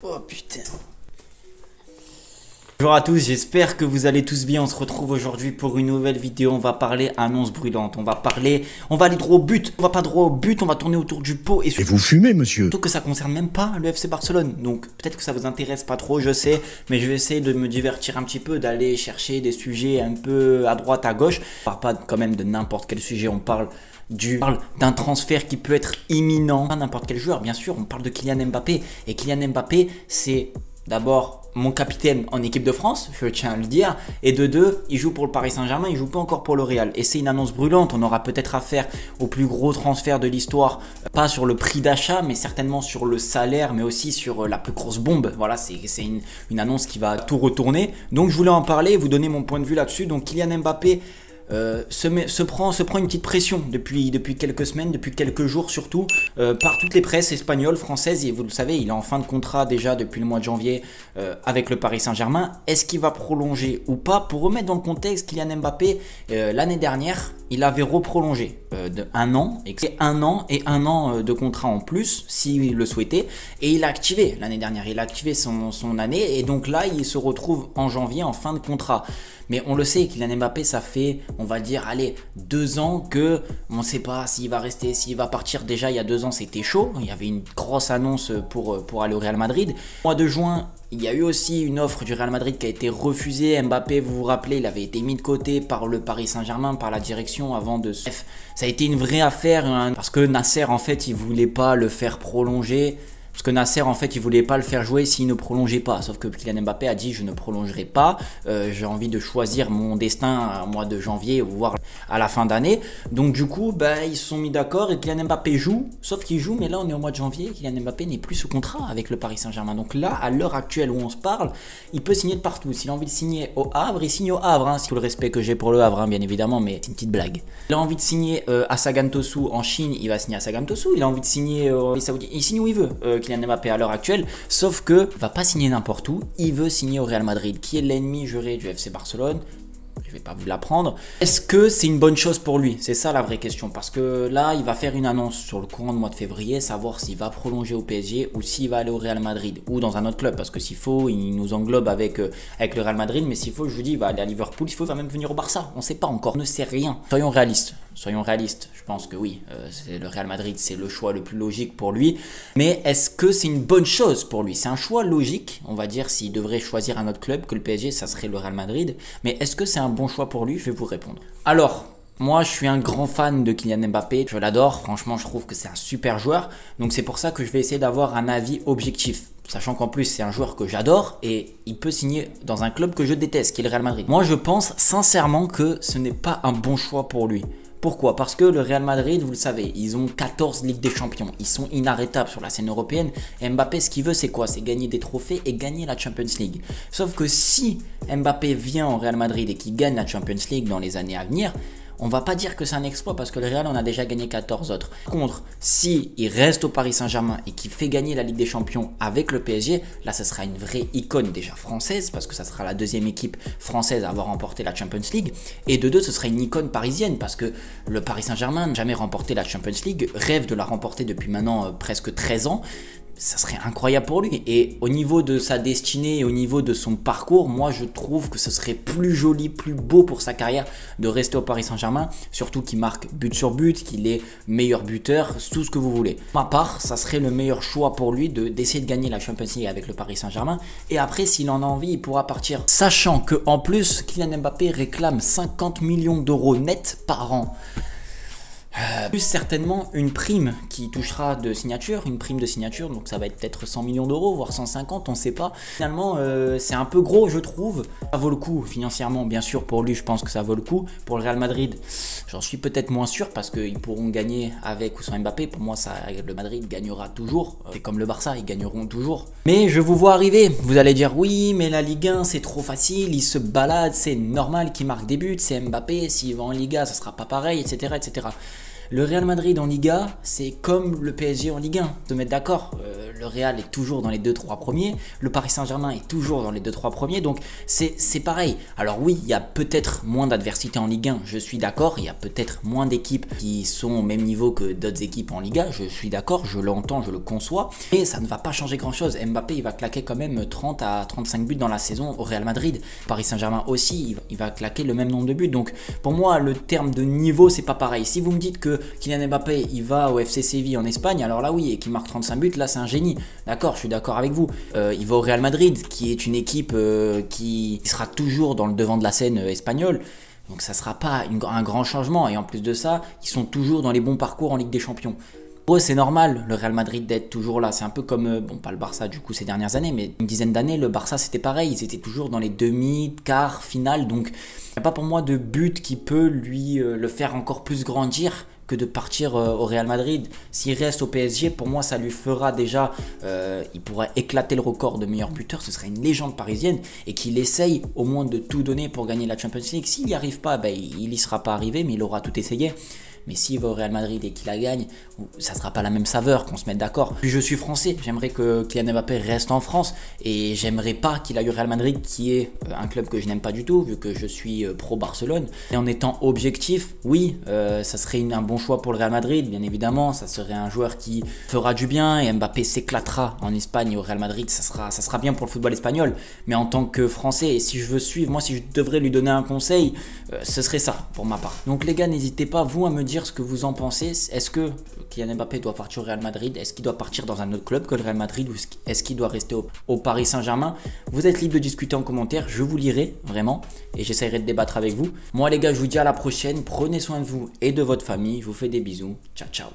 Oh putain. Bonjour à tous, j'espère que vous allez tous bien. On se retrouve aujourd'hui pour une nouvelle vidéo. On va parler annonce brûlante. On va aller droit au but. On va pas droit au but, on va tourner autour du pot. Et vous fumez, monsieur. Surtout que ça concerne même pas le FC Barcelone. Donc peut-être que ça vous intéresse pas trop, je sais. Mais je vais essayer de me divertir un petit peu, d'aller chercher des sujets un peu à droite, à gauche. On parle pas quand même de n'importe quel sujet, on parle d'un transfert qui peut être imminent. Pas n'importe quel joueur, bien sûr, on parle de Kylian Mbappé. Et Kylian Mbappé, c'est d'abord mon capitaine en équipe de France, je tiens à le dire, et de deux, il joue pour le Paris Saint-Germain, il joue pas encore pour le Real. Et c'est une annonce brûlante, on aura peut-être affaire au plus gros transfert de l'histoire, pas sur le prix d'achat, mais certainement sur le salaire, mais aussi sur la plus grosse bombe. Voilà, c'est une annonce qui va tout retourner. Donc je voulais en parler, vous donner mon point de vue là-dessus. Donc Kylian Mbappé se prend une petite pression depuis quelques semaines, depuis quelques jours surtout, par toutes les presses espagnoles, françaises, et vous le savez, il est en fin de contrat déjà depuis le mois de janvier avec le Paris Saint-Germain. Est-ce qu'il va prolonger ou pas? Pour remettre dans le contexte, Kylian Mbappé, l'année dernière, il avait reprolongé de un an, et c'est un an de contrat en plus, s'il le souhaitait, et il a activé l'année dernière, il a activé son année, et donc là, il se retrouve en janvier en fin de contrat. Mais on le sait, Kylian Mbappé, ça fait, on va dire, allez, 2 ans que on ne sait pas s'il va rester, s'il va partir. Déjà, il y a 2 ans, c'était chaud. Il y avait une grosse annonce pour aller au Real Madrid. Au mois de juin, il y a eu aussi une offre du Real Madrid qui a été refusée. Mbappé, vous vous rappelez, il avait été mis de côté par le Paris Saint-Germain, par la direction avant de... Ça a été une vraie affaire, hein, parce que Nasser, en fait, il voulait pas le faire prolonger. Parce que Nasser, en fait, il voulait pas le faire jouer s'il ne prolongeait pas. Sauf que Kylian Mbappé a dit je ne prolongerai pas. J'ai envie de choisir mon destin au mois de janvier, voire à la fin d'année. Donc du coup, ils se sont mis d'accord et Kylian Mbappé joue. Sauf qu'il joue, mais là on est au mois de janvier. Kylian Mbappé n'est plus sous contrat avec le Paris Saint-Germain. Donc là, à l'heure actuelle où on se parle, il peut signer de partout. S'il a envie de signer au Havre, il signe au Havre. Hein, tout le respect que j'ai pour le Havre, hein, bien évidemment, mais c'est une petite blague. Il a envie de signer à Sagan Tosu en Chine, il va signer à Sagan Tosu. Il a envie de signer au Saoudien, il signe où il veut. Kylian Mbappé à l'heure actuelle, sauf que va pas signer n'importe où, il veut signer au Real Madrid, qui est l'ennemi juré du FC Barcelone. Je vais pas vous l'apprendre. Est-ce que c'est une bonne chose pour lui? C'est ça la vraie question, parce que là, il va faire une annonce sur le courant du mois de février, savoir s'il va prolonger au PSG ou s'il va aller au Real Madrid ou dans un autre club, parce que s'il faut, il nous englobe avec le Real Madrid, mais s'il faut, je vous dis, il va aller à Liverpool, s'il faut, il va même venir au Barça. On sait pas encore, on ne sait rien. Soyons réalistes. Je pense que oui, le Real Madrid, c'est le choix le plus logique pour lui. Mais est-ce que c'est une bonne chose pour lui? C'est un choix logique, on va dire, s'il devrait choisir un autre club que le PSG, ça serait le Real Madrid. Mais est-ce que c'est un bon choix pour lui? Je vais vous répondre. Alors, moi, je suis un grand fan de Kylian Mbappé. Je l'adore. Franchement, je trouve que c'est un super joueur. Donc, c'est pour ça que je vais essayer d'avoir un avis objectif. Sachant qu'en plus, c'est un joueur que j'adore et il peut signer dans un club que je déteste, qui est le Real Madrid. Moi, je pense sincèrement que ce n'est pas un bon choix pour lui. Pourquoi? Parce que le Real Madrid, vous le savez, ils ont 14 Ligues des Champions. Ils sont inarrêtables sur la scène européenne. Et Mbappé, ce qu'il veut, c'est quoi? C'est gagner des trophées et gagner la Champions League. Sauf que si Mbappé vient au Real Madrid et qu'il gagne la Champions League dans les années à venir, on va pas dire que c'est un exploit parce que le Real en a déjà gagné 14 autres. Par contre, si il reste au Paris Saint-Germain et qu'il fait gagner la Ligue des Champions avec le PSG, là, ça sera une vraie icône déjà française parce que ça sera la deuxième équipe française à avoir remporté la Champions League. Et de deux, ce sera une icône parisienne parce que le Paris Saint-Germain n'a jamais remporté la Champions League, rêve de la remporter depuis maintenant presque 13 ans. Ça serait incroyable pour lui. Et au niveau de sa destinée et au niveau de son parcours, moi je trouve que ce serait plus joli, plus beau pour sa carrière de rester au Paris Saint-Germain, surtout qu'il marque but sur but, qu'il est meilleur buteur, tout ce que vous voulez. Pour ma part, ça serait le meilleur choix pour lui d'essayer de gagner la Champions League avec le Paris Saint-Germain. Et après, s'il en a envie, il pourra partir. Sachant que en plus, Kylian Mbappé réclame 50 millions d'euros net par an. Plus certainement une prime qui touchera de signature, une prime de signature, donc ça va être peut-être 100 millions d'euros, voire 150, on ne sait pas. Finalement, c'est un peu gros, je trouve. Ça vaut le coup financièrement, bien sûr, pour lui, je pense que ça vaut le coup. Pour le Real Madrid, j'en suis peut-être moins sûr parce qu'ils pourront gagner avec ou sans Mbappé. Pour moi, le Madrid gagnera toujours. C'est comme le Barça, ils gagneront toujours. Mais je vous vois arriver. Vous allez dire oui, mais la Ligue 1, c'est trop facile, ils se baladent, c'est normal qu'ils marquent des buts, c'est Mbappé, s'il va en Liga, ça sera pas pareil, etc., etc. Le Real Madrid en Liga, c'est comme le PSG en Ligue 1. Se mettre d'accord. Le Real est toujours dans les 2-3 premiers. Le Paris Saint-Germain est toujours dans les 2-3 premiers. Donc c'est pareil. Alors oui, il y a peut-être moins d'adversité en Ligue 1. Je suis d'accord. Il y a peut-être moins d'équipes qui sont au même niveau que d'autres équipes en Liga. Je suis d'accord. Je l'entends, je le conçois. Et ça ne va pas changer grand-chose. Mbappé, il va claquer quand même 30 à 35 buts dans la saison au Real Madrid. Paris Saint-Germain aussi, il va claquer le même nombre de buts. Donc pour moi, le terme de niveau, c'est pas pareil. Si vous me dites que Kylian Mbappé, il va au FC Séville en Espagne, alors là oui, et qu'il marque 35 buts, là c'est un génie. D'accord, je suis d'accord avec vous. Il va au Real Madrid, qui est une équipe qui sera toujours dans le devant de la scène espagnole. Donc ça ne sera pas un grand changement. Et en plus de ça, ils sont toujours dans les bons parcours en Ligue des Champions. Pour eux, c'est normal, le Real Madrid, d'être toujours là. C'est un peu comme, bon, pas le Barça du coup ces dernières années, mais une dizaine d'années, le Barça c'était pareil. Ils étaient toujours dans les demi, quarts, finales. Donc il n'y a pas pour moi de but qui peut lui le faire encore plus grandir que de partir au Real Madrid. S'il reste au PSG, pour moi, ça lui fera déjà, il pourrait éclater le record de meilleur buteur, ce serait une légende parisienne, et qu'il essaye au moins de tout donner pour gagner la Champions League. S'il n'y arrive pas, ben, il n'y sera pas arrivé, mais il aura tout essayé. Mais s'il va au Real Madrid et qu'il la gagne, ça ne sera pas la même saveur, qu'on se mette d'accord. Puis je suis français, j'aimerais que Kylian Mbappé reste en France et j'aimerais pas qu'il aille au Real Madrid, qui est un club que je n'aime pas du tout, vu que je suis pro-Barcelone. Et en étant objectif, oui, ça serait un bon choix pour le Real Madrid, bien évidemment. Ça serait un joueur qui fera du bien et Mbappé s'éclatera en Espagne et au Real Madrid, ça sera bien pour le football espagnol. Mais en tant que Français, et si je veux suivre, moi si je devrais lui donner un conseil, ce serait ça pour ma part. Donc les gars, n'hésitez pas vous à me dire ce que vous en pensez. Est-ce que Kylian Mbappé doit partir au Real Madrid? Est-ce qu'il doit partir dans un autre club que le Real Madrid? Ou est-ce qu'il doit rester au Paris Saint-Germain? Vous êtes libre de discuter en commentaire, je vous lirai vraiment et j'essaierai de débattre avec vous. Moi les gars, je vous dis à la prochaine, prenez soin de vous et de votre famille, je vous fais des bisous, ciao ciao.